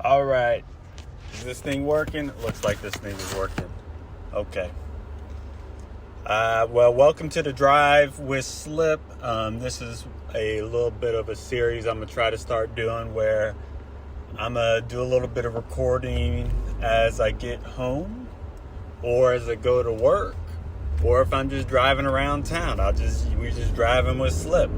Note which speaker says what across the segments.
Speaker 1: All right. Is this thing working? It looks like this thing is working. Okay. Well, welcome to the Drive with Slip. This is a little bit of a series I'm going to try to start doing where I'm going to do a little bit of recording as I get home or as I go to work or if I'm just driving around town. We're just driving with Slip.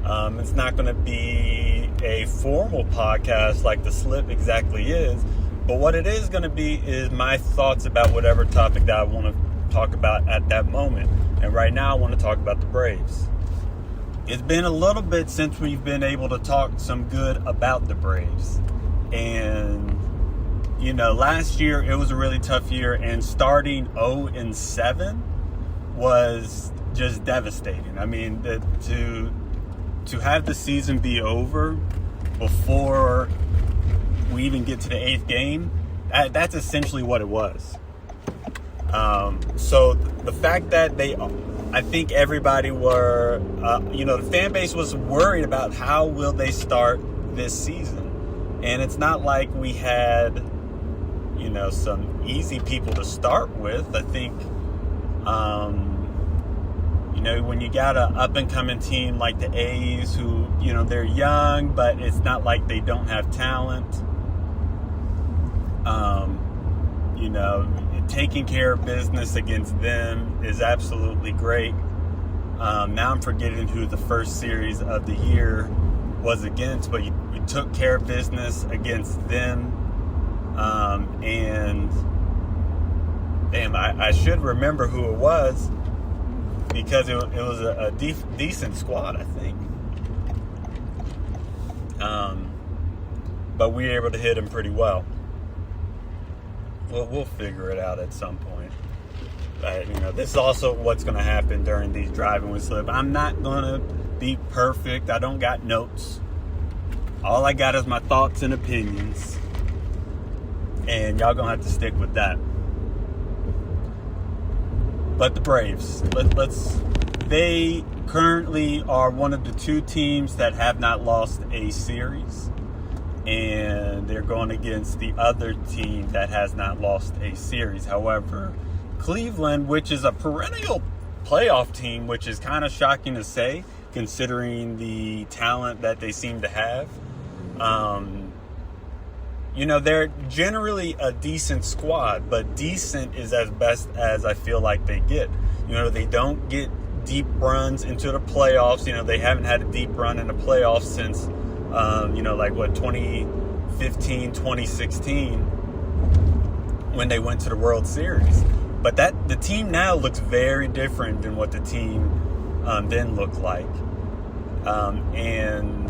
Speaker 1: It's not going to be a formal podcast like the Slip exactly is, but what it is going to be is my thoughts about whatever topic that I want to talk about at that moment. And right now I want to talk about the Braves. It's been a little bit since we've been able to talk some good about the Braves. And, last year it was a really tough year, and starting 0-7 was just devastating. I mean, to have the season be over before we even get to the 8th game, that's essentially what it was. So the fact that I think everybody the fan base was worried about how will they start this season. And it's not like we had, some easy people to start with. I think, when you got an up-and-coming team like the A's who, they're young, but it's not like they don't have talent. Taking care of business against them is absolutely great. Now I'm forgetting who the first series of the year was against, but we took care of business against them. And I should remember who it was, because it was a decent squad, I think. But we were able to hit him pretty well. We'll figure it out at some point. This is also what's going to happen during these driving with Slip. I'm not going to be perfect. I don't got notes. All I got is my thoughts and opinions. And y'all going to have to stick with that. But the Braves, they currently are one of the two teams that have not lost a series. And they're going against the other team that has not lost a series. However, Cleveland, which is a perennial playoff team, which is kind of shocking to say, considering the talent that they seem to have. They're generally a decent squad, but decent is as best as I feel like they get. They don't get deep runs into the playoffs. They haven't had a deep run in the playoffs since, 2015, 2016, when they went to the World Series. But the team now looks very different than what the team then looked like. And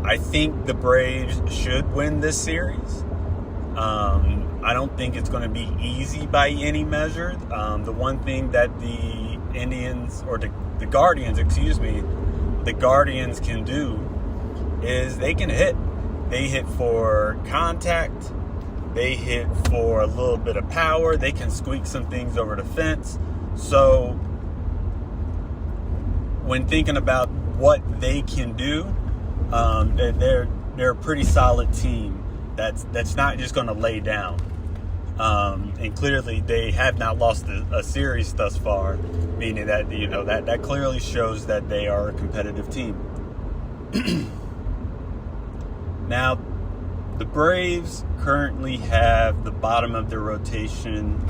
Speaker 1: I think the Braves should win this series. I don't think it's going to be easy by any measure. The one thing that the Guardians can do is they can hit. They hit for contact. They hit for a little bit of power. They can squeak some things over the fence. So when thinking about what they can do, they're a pretty solid team that's not just going to lay down. And clearly they have not lost a series thus far, meaning that that clearly shows that they are a competitive team. Now, the Braves currently have the bottom of their rotation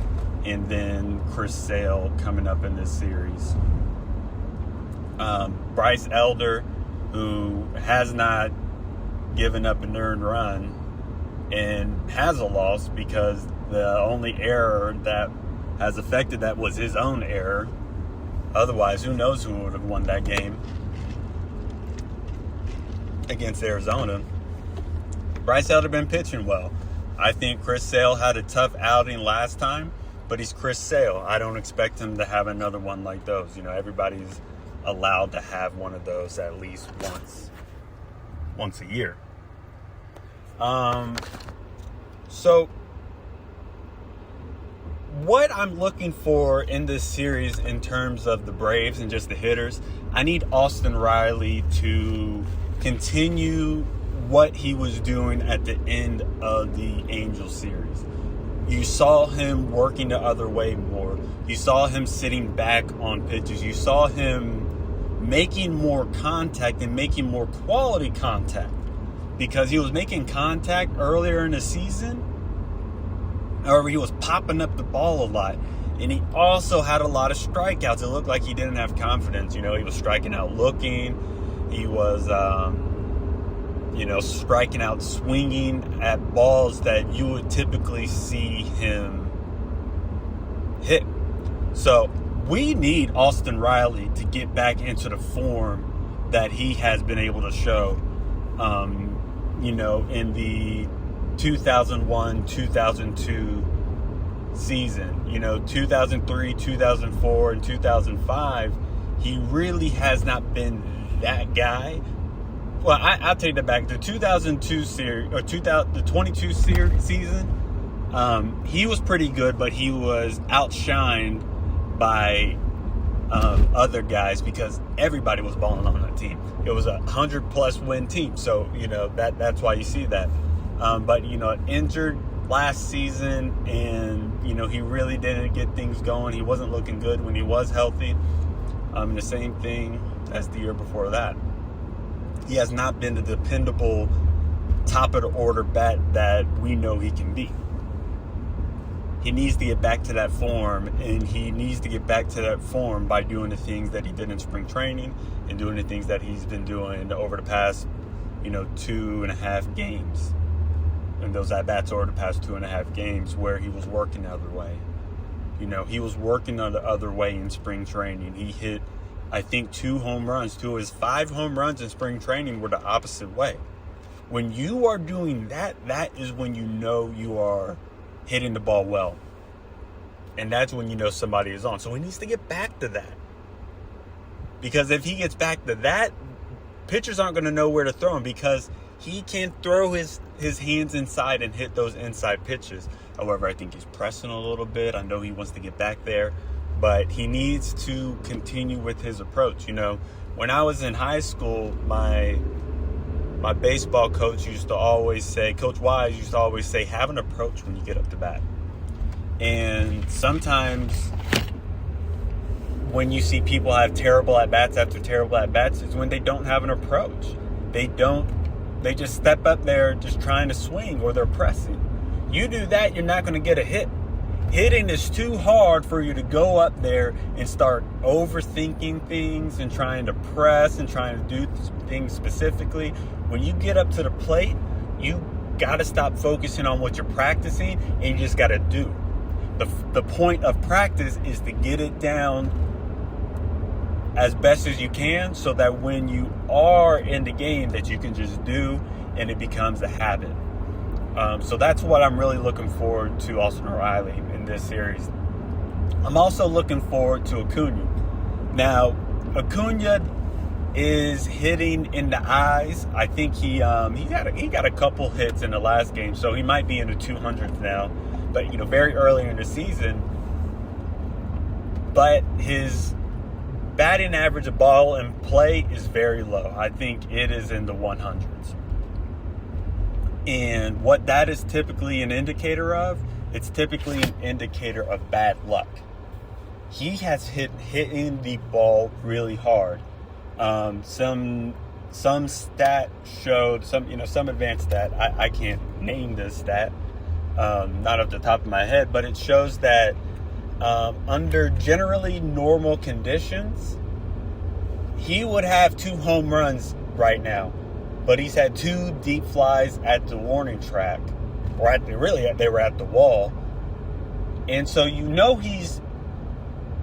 Speaker 1: and then Chris Sale coming up in this series. Bryce Elder, who has not given up an earned run and has a loss because the only error that has affected that was his own error. Otherwise, who knows who would have won that game against Arizona. Bryce Elder been pitching well. I think Chris Sale had a tough outing last time, but he's Chris Sale. I don't expect him to have another one like those. Everybody's allowed to have one of those at least once a year. So what I'm looking for in this series in terms of the Braves and just the hitters, I need Austin Riley to continue what he was doing at the end of the Angels series. You saw him working the other way more. You saw him sitting back on pitches. You saw him making more contact and making more quality contact, because he was making contact earlier in the season. However, he was popping up the ball a lot. And he also had a lot of strikeouts. It looked like he didn't have confidence. He was striking out looking. He was, striking out swinging at balls that you would typically see him hit. So we need Austin Riley to get back into the form that he has been able to show, in the 2001, 2002 season. 2003, 2004, and 2005, he really has not been that guy. Well, I'll take that back. The 2002 series, or the 22 season, he was pretty good, but he was outshined by other guys because everybody was balling on that team. It was a 100-plus win team, so that's why you see that. But injured last season, and he really didn't get things going. He wasn't looking good when he was healthy. The same thing as the year before that. He has not been the dependable top of the order bat that we know he can be. He needs to get back to that form, and he needs to get back to that form by doing the things that he did in spring training and doing the things that he's been doing over the past 2.5 games. And those at-bats over the past 2.5 games where he was working the other way. He was working the other way in spring training. He hit, I think, 2 home runs. 2 of his 5 home runs in spring training were the opposite way. When you are doing that, that is when you are hitting the ball well. And that's when somebody is on. So he needs to get back to that. Because if he gets back to that, pitchers aren't going to know where to throw him, because he can throw his hands inside and hit those inside pitches. However, I think he's pressing a little bit. I know he wants to get back there, but he needs to continue with his approach. When I was in high school, my baseball coach used to always say, Coach Wise used to always say, have an approach when you get up to bat. And sometimes when you see people have terrible at-bats after terrible at-bats, is when they don't have an approach. They just step up there just trying to swing, or they're pressing. You do that, you're not going to get a hit. Hitting is too hard for you to go up there and start overthinking things and trying to press and trying to do things specifically. When you get up to the plate, you got to stop focusing on what you're practicing, and you just got to do. The point of practice is to get it down as best as you can, so that when you are in the game, that you can just do, and it becomes a habit. So that's what I'm really looking forward to Austin Riley in this series. I'm also looking forward to Acuna. Now, Acuna is hitting in the eyes. I think he got a couple hits in the last game, so he might be in the 200s now. But very early in the season. But his batting average of ball in play is very low. I think it is in the 100s. And what that is typically an indicator of, it's typically an indicator of bad luck. He has hitting the ball really hard. Some stat showed, some advanced stat, I can't name this stat, not off the top of my head, but it shows that under generally normal conditions, he would have 2 home runs right now. But he's had 2 deep flies at the warning track, or they were at the wall. And so he's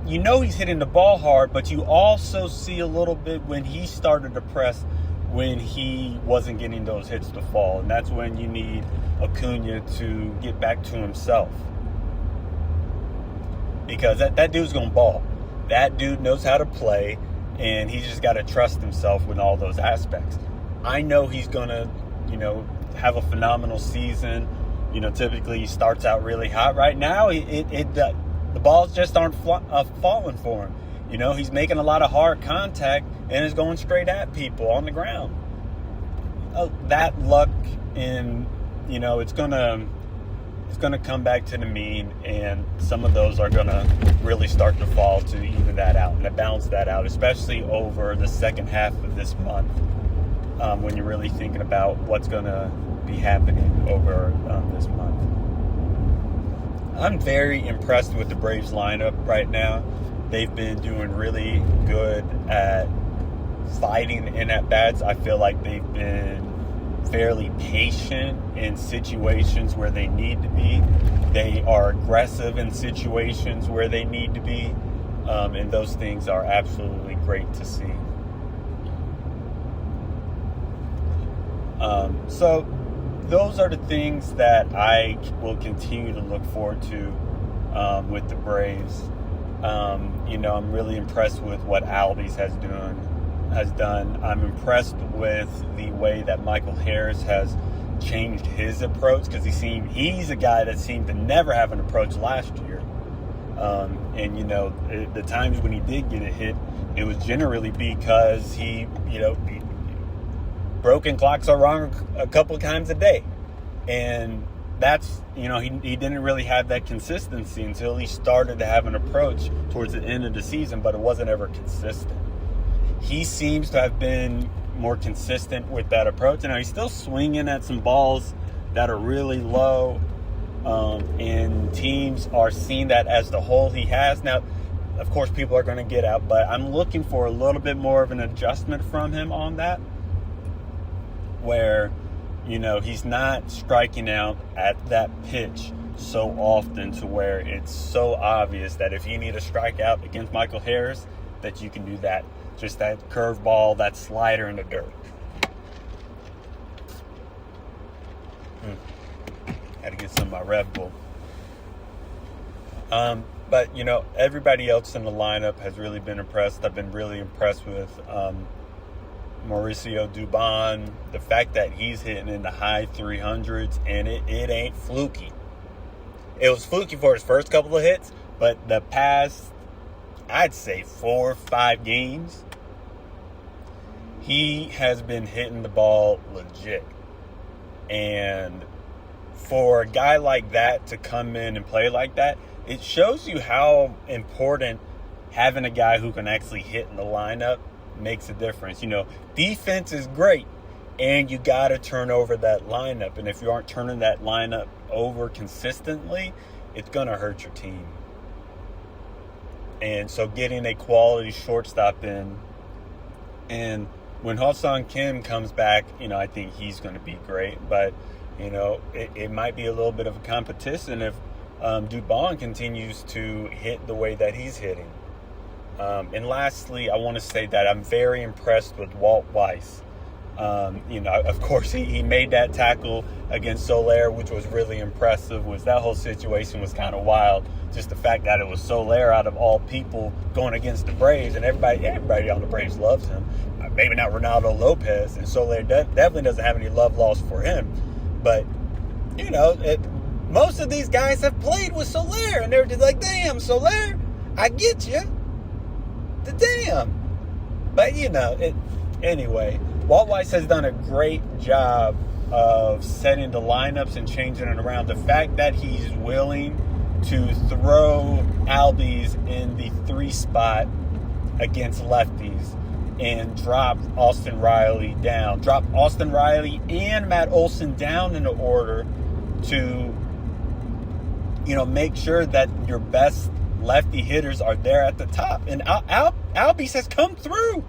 Speaker 1: hitting the ball hard, but you also see a little bit when he started to press, when he wasn't getting those hits to fall. And that's when you need Acuna to get back to himself. Because that dude's going to ball. That dude knows how to play, and he's just got to trust himself with all those aspects. I know he's going to, have a phenomenal season. Typically he starts out really hot. Right now, the balls just aren't falling for him. He's making a lot of hard contact and is going straight at people on the ground. that luck in, it's gonna come back to the mean, and some of those are gonna really start to fall to even that out and to balance that out, especially over the second half of this month, when you're really thinking about what's gonna be happening over this month. I'm very impressed with the Braves lineup right now. They've been doing really good at fighting in at-bats. I feel like they've been fairly patient in situations where they need to be. They are aggressive in situations where they need to be. And those things are absolutely great to see. So those are the things that I will continue to look forward to with the Braves. I'm really impressed with what Albies has done. I'm impressed with the way that Michael Harris has changed his approach, because he's a guy that seemed to never have an approach last year. The times when he did get a hit, it was generally because broken clocks are wrong a couple of times a day. And that's, he didn't really have that consistency until he started to have an approach towards the end of the season, but it wasn't ever consistent. He seems to have been more consistent with that approach. And he's still swinging at some balls that are really low, and teams are seeing that as the hole he has. Now, of course, people are going to get out, but I'm looking for a little bit more of an adjustment from him on that, where, he's not striking out at that pitch so often to where it's so obvious that if you need a strikeout against Michael Harris, that you can do that. Just that curveball, that slider in the dirt. Had to get some of my Red Bull. But, everybody else in the lineup has really been impressed. I've been really impressed with Mauricio Dubon. The fact that he's hitting in the high 300s, and it ain't fluky. It was fluky for his first couple of hits, but the past, I'd say 4 or 5 games, he has been hitting the ball legit. And for a guy like that to come in and play like that, it shows you how important having a guy who can actually hit in the lineup makes a difference. Defense is great, and you got to turn over that lineup. And if you aren't turning that lineup over consistently, it's going to hurt your team. And so getting a quality shortstop in, and when Ha-Seong Kim comes back, I think he's going to be great. But, it might be a little bit of a competition if Dubon continues to hit the way that he's hitting. And lastly, I want to say that I'm very impressed with Walt Weiss. Of course, he made that tackle against Soler, which was really impressive. That whole situation was kind of wild. Just the fact that it was Soler, out of all people, going against the Braves, and everybody on the Braves loves him. Maybe not Ronaldo Lopez, and Soler definitely doesn't have any love lost for him. But, most of these guys have played with Soler, and they're just like, damn, Soler, I get you. The damn. But, anyway, Walt Weiss has done a great job of setting the lineups and changing it around. The fact that he's willing to throw Albies in the 3 spot against lefties and drop Austin Riley down. Drop Austin Riley and Matt Olson down in the order to, make sure that your best lefty hitters are there at the top. And Albies has come through.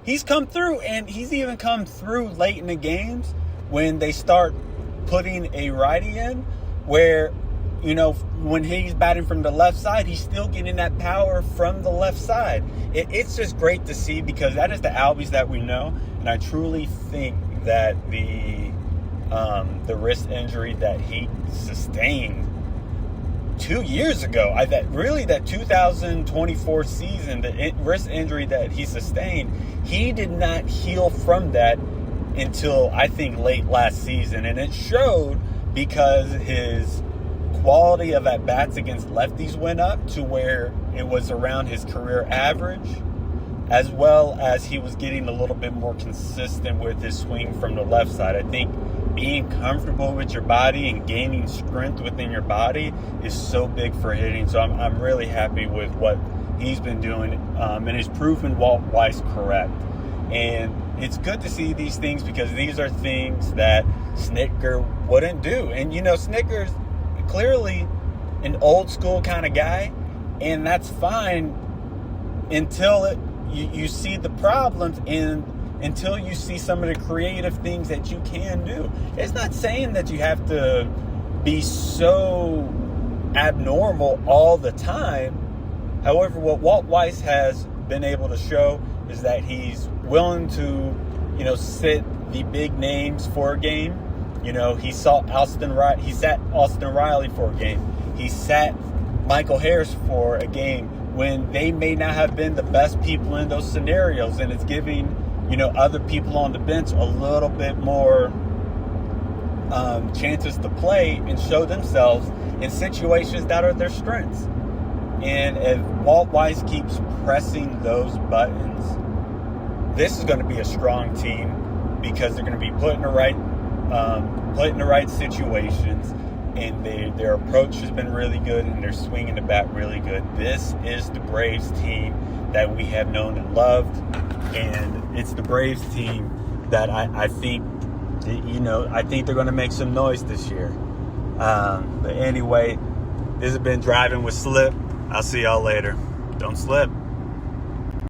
Speaker 1: He's come through, and he's even come through late in the games when they start putting a righty in, where, when he's batting from the left side, he's still getting that power from the left side. It's just great to see, because that is the Albies that we know. And I truly think that the wrist injury that he sustained 2 years ago, that 2024 season, the wrist injury that he sustained, he did not heal from that until, I think, late last season. And it showed because his quality of at-bats against lefties went up to where it was around his career average. as well as he was getting a little bit more consistent with his swing from the left side. I think being comfortable with your body and gaining strength within your body is so big for hitting. So I'm really happy with what he's been doing, and he's proven Walt Weiss correct. And it's good to see these things because these are things that Snitker wouldn't do. And, Snitker's clearly an old school kind of guy, and that's fine until you see the problems and until you see some of the creative things that you can do. It's not saying that you have to be so abnormal all the time. However, what Walt Weiss has been able to show is that he's willing to, sit the big names for a game. He sat Austin Riley for a game. He sat Michael Harris for a game when they may not have been the best people in those scenarios, and it's giving other people on the bench a little bit more chances to play and show themselves in situations that are their strengths. And if Walt Weiss keeps pressing those buttons, this is going to be a strong team because they're going to be put in the right situations, and their approach has been really good, and they're swinging the bat really good. This is the Braves team that we have known and loved, and it's the Braves team that I think, I think they're going to make some noise this year. But anyway, this has been Driving with Slip. I'll see y'all later. Don't slip.